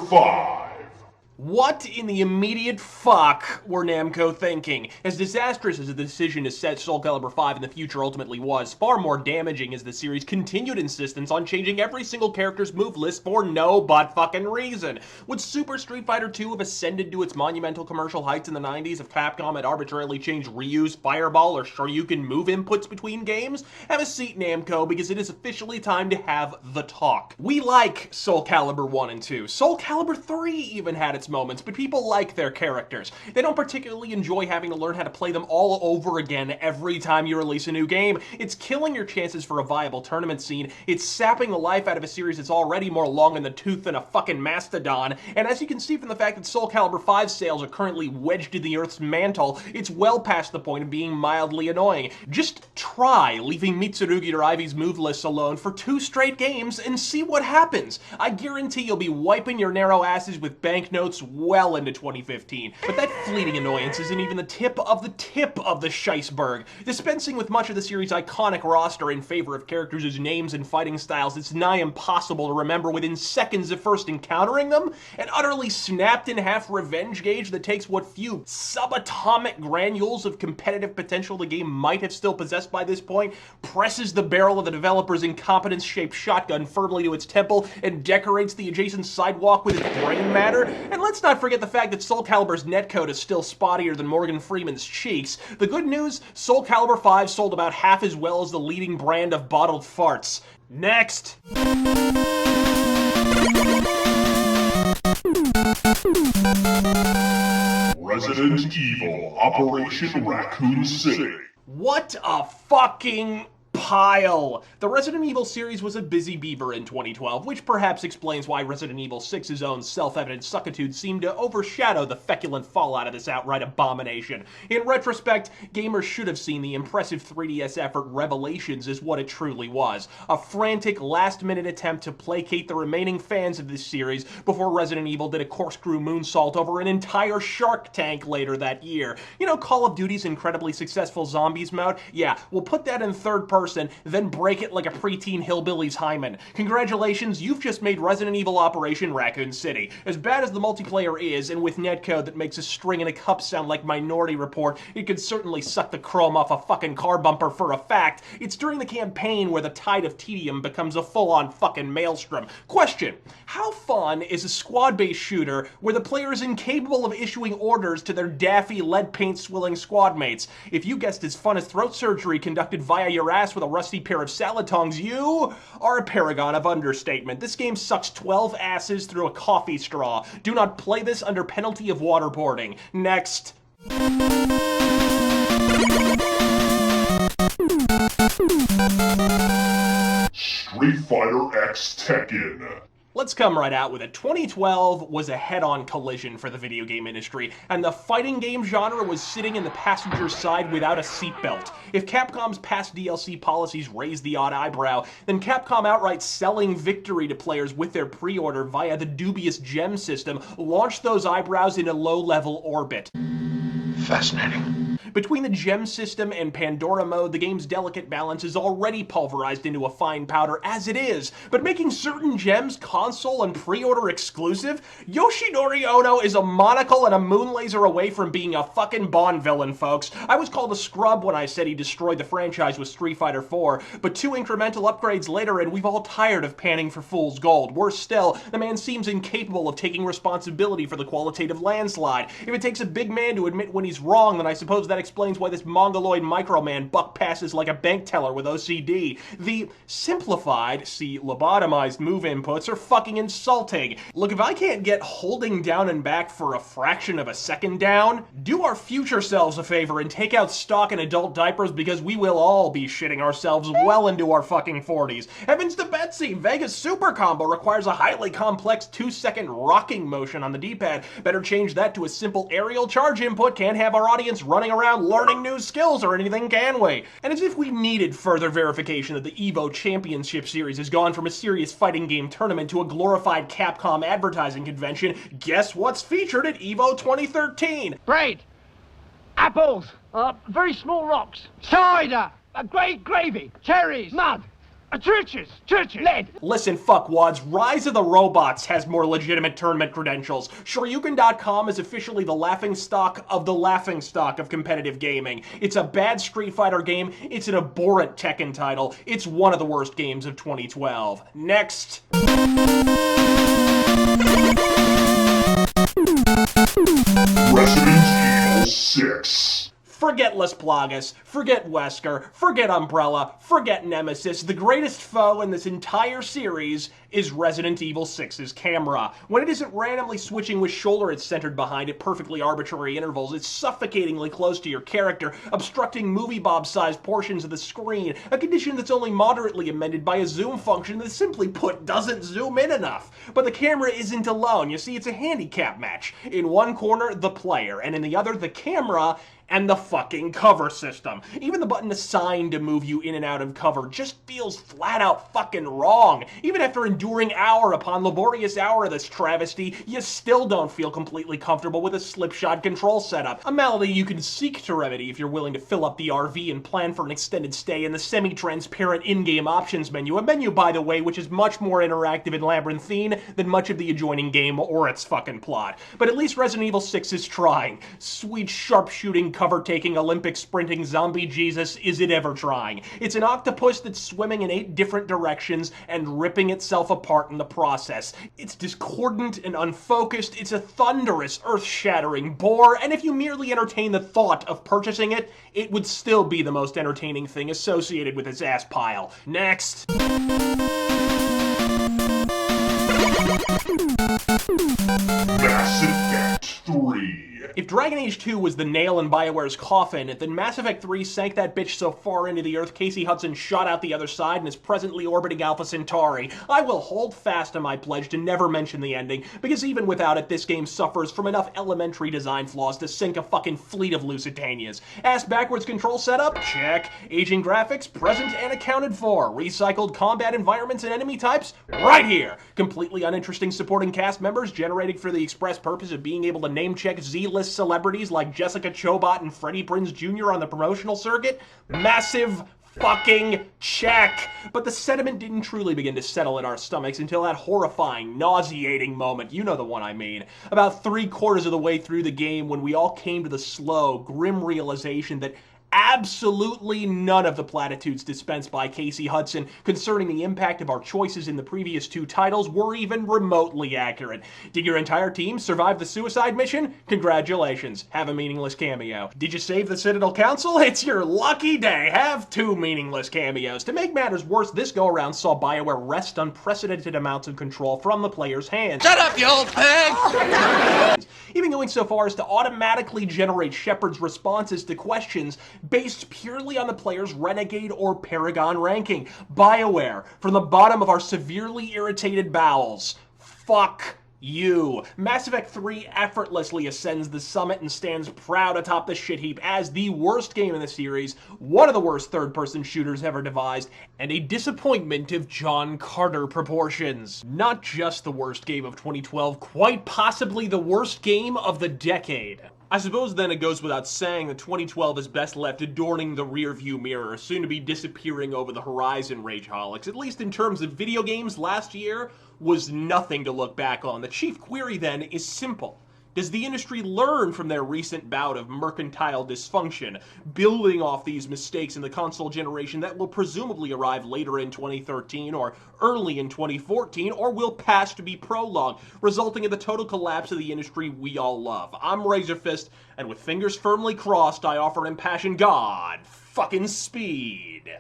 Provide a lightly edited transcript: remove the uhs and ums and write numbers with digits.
5. What in the immediate fuck were Namco thinking? As disastrous as the decision to set Soul Calibur 5 in the future ultimately was, far more damaging is the series' continued insistence on changing every single character's move list for no but fucking reason. Would Super Street Fighter 2 have ascended to its monumental commercial heights in the 90s if Capcom had arbitrarily changed Ryu's Fireball or Shoryuken move inputs between games? Have a seat, Namco, because it is officially time to have the talk. We like Soul Calibur 1 and 2. Soul Calibur 3 even had its moments, but people like their characters. They don't particularly enjoy having to learn how to play them all over again every time you release a new game. It's killing your chances for a viable tournament scene. It's sapping the life out of a series that's already more long in the tooth than a fucking mastodon. And as you can see from the fact that Soul Calibur 5 sales are currently wedged in the Earth's mantle, it's well past the point of being mildly annoying. Just try leaving Mitsurugi or Ivy's move lists alone for 2 straight games and see what happens. I guarantee you'll be wiping your narrow asses with banknotes well into 2015. But that fleeting annoyance isn't even the tip of the Scheissberg. Dispensing with much of the series' iconic roster in favor of characters whose names and fighting styles it's nigh impossible to remember within seconds of first encountering them, an utterly snapped-in-half revenge gauge that takes what few subatomic granules of competitive potential the game might have still possessed by this point, presses the barrel of the developer's incompetence-shaped shotgun firmly to its temple, and decorates the adjacent sidewalk with its brain matter. And let's not forget the fact that Soul Calibur's netcode is still spottier than Morgan Freeman's cheeks. The good news, Soul Calibur 5 sold about half as well as the leading brand of bottled farts. Next! Resident Evil Operation Raccoon City. What a fucking pile! The Resident Evil series was a busy beaver in 2012, which perhaps explains why Resident Evil 6's own self-evident suckitude seemed to overshadow the feculent fallout of this outright abomination. In retrospect, gamers should have seen the impressive 3DS effort Revelations as what it truly was. A frantic, last-minute attempt to placate the remaining fans of this series before Resident Evil did a corkscrew moonsault over an entire Shark Tank later that year. You know Call of Duty's incredibly successful Zombies mode? Yeah, we'll put that in third person, then break it like a preteen hillbilly's hymen. Congratulations, you've just made Resident Evil Operation Raccoon City. As bad as the multiplayer is, and with netcode that makes a string in a cup sound like Minority Report, it could certainly suck the chrome off a fucking car bumper for a fact. It's during the campaign where the tide of tedium becomes a full-on fucking maelstrom. Question: how fun is a squad-based shooter where the player is incapable of issuing orders to their daffy, lead paint-swilling squad mates? If you guessed as fun as throat surgery conducted via your ass with a rusty pair of salad tongs, you are a paragon of understatement. This game sucks 12 asses through a coffee straw. Do not play this under penalty of waterboarding. Next. Street Fighter X Tekken. Let's come right out with it. 2012 was a head-on collision for the video game industry, and the fighting game genre was sitting in the passenger side without a seatbelt. If Capcom's past DLC policies raised the odd eyebrow, then Capcom outright selling victory to players with their pre-order via the dubious gem system launched those eyebrows in a low-level orbit. Fascinating. Between the gem system and Pandora mode, the game's delicate balance is already pulverized into a fine powder as it is, but making certain gems console and pre-order exclusive? Yoshinori Ono is a monocle and a moon laser away from being a fucking Bond villain, folks. I was called a scrub when I said he destroyed the franchise with Street Fighter 4, but 2 incremental upgrades later and we've all tired of panning for fool's gold. Worse still, the man seems incapable of taking responsibility for the qualitative landslide. If it takes a big man to admit when he's wrong, then I suppose that explains why this mongoloid microman buck passes like a bank teller with OCD. The simplified, see lobotomized move inputs are fucking insulting. Look, if I can't get holding down and back for a fraction of a second down, do our future selves a favor and take out stock in adult diapers because we will all be shitting ourselves well into our fucking 40s. Heavens to Betsy, Vega's super combo requires a highly complex 2-second rocking motion on the D-pad. Better change that to a simple aerial charge input. Can't have our audience running around learning new skills or anything, can we? And as if we needed further verification that the EVO Championship Series has gone from a serious fighting game tournament to a glorified Capcom advertising convention, guess what's featured at EVO 2013? Bread, apples, very small rocks, cider, a great gravy, cherries, mud, Churches! Lead! Listen, fuckwads, Rise of the Robots has more legitimate tournament credentials. Shoryuken.com is officially the laughingstock of competitive gaming. It's a bad Street Fighter game, it's an abhorrent Tekken title, it's one of the worst games of 2012. Next. Resident Evil 6. Forget Las Plagas, forget Wesker, forget Umbrella, forget Nemesis. The greatest foe in this entire series is Resident Evil 6's camera. When it isn't randomly switching which shoulder it's centered behind at perfectly arbitrary intervals, it's suffocatingly close to your character, obstructing movie bob-sized portions of the screen, a condition that's only moderately amended by a zoom function that, simply put, doesn't zoom in enough. But the camera isn't alone. You see, it's a handicap match. In one corner, the player, and in the other, the camera and the fucking cover system. Even the button assigned to move you in and out of cover just feels flat out fucking wrong. Even after enduring hour upon laborious hour of this travesty, you still don't feel completely comfortable with a slipshod control setup. A malady you can seek to remedy if you're willing to fill up the RV and plan for an extended stay in the semi-transparent in-game options menu. A menu, by the way, which is much more interactive and labyrinthine than much of the adjoining game or its fucking plot. But at least Resident Evil 6 is trying. Sweet sharpshooting cover-taking Olympic sprinting zombie Jesus, is it ever trying? It's an octopus that's swimming in 8 different directions and ripping itself apart in the process. It's discordant and unfocused, it's a thunderous, earth-shattering bore, and if you merely entertain the thought of purchasing it, it would still be the most entertaining thing associated with its ass pile. Next. Mass Effect 3. If Dragon Age 2 was the nail in BioWare's coffin, then Mass Effect 3 sank that bitch so far into the earth Casey Hudson shot out the other side and is presently orbiting Alpha Centauri. I will hold fast to my pledge to never mention the ending, because even without it, this game suffers from enough elementary design flaws to sink a fucking fleet of Lusitanias. Ass backwards control setup? Check. Aging graphics? Present and accounted for. Recycled combat environments and enemy types? Right here. Completely uninteresting supporting cast members generated for the express purpose of being able to name-check Z-list celebrities like Jessica Chobot and Freddie Prinze Jr. on the promotional circuit? Massive fucking check! But the sentiment didn't truly begin to settle in our stomachs until that horrifying, nauseating moment, you know the one I mean, about 3/4 of the way through the game when we all came to the slow, grim realization that absolutely none of the platitudes dispensed by Casey Hudson concerning the impact of our choices in the previous 2 titles were even remotely accurate. Did your entire team survive the suicide mission? Congratulations. Have a meaningless cameo. Did you save the Citadel Council? It's your lucky day. Have 2 meaningless cameos. To make matters worse, this go-around saw BioWare wrest unprecedented amounts of control from the player's hands. Shut up, you old pig! Even going so far as to automatically generate Shepard's responses to questions based purely on the player's Renegade or Paragon ranking. BioWare, from the bottom of our severely irritated bowels, fuck you. Mass Effect 3 effortlessly ascends the summit and stands proud atop the shit heap as the worst game in the series, one of the worst third-person shooters ever devised, and a disappointment of John Carter proportions. Not just the worst game of 2012, quite possibly the worst game of the decade. I suppose then it goes without saying that 2012 is best left adorning the rearview mirror, soon to be disappearing over the horizon, Rageaholics. At least in terms of video games, last year was nothing to look back on. The chief query then is simple. Does the industry learn from their recent bout of mercantile dysfunction, building off these mistakes in the console generation that will presumably arrive later in 2013 or early in 2014, or will past be prologue, resulting in the total collapse of the industry we all love? I'm RazörFist, and with fingers firmly crossed, I offer impassioned God fucking speed.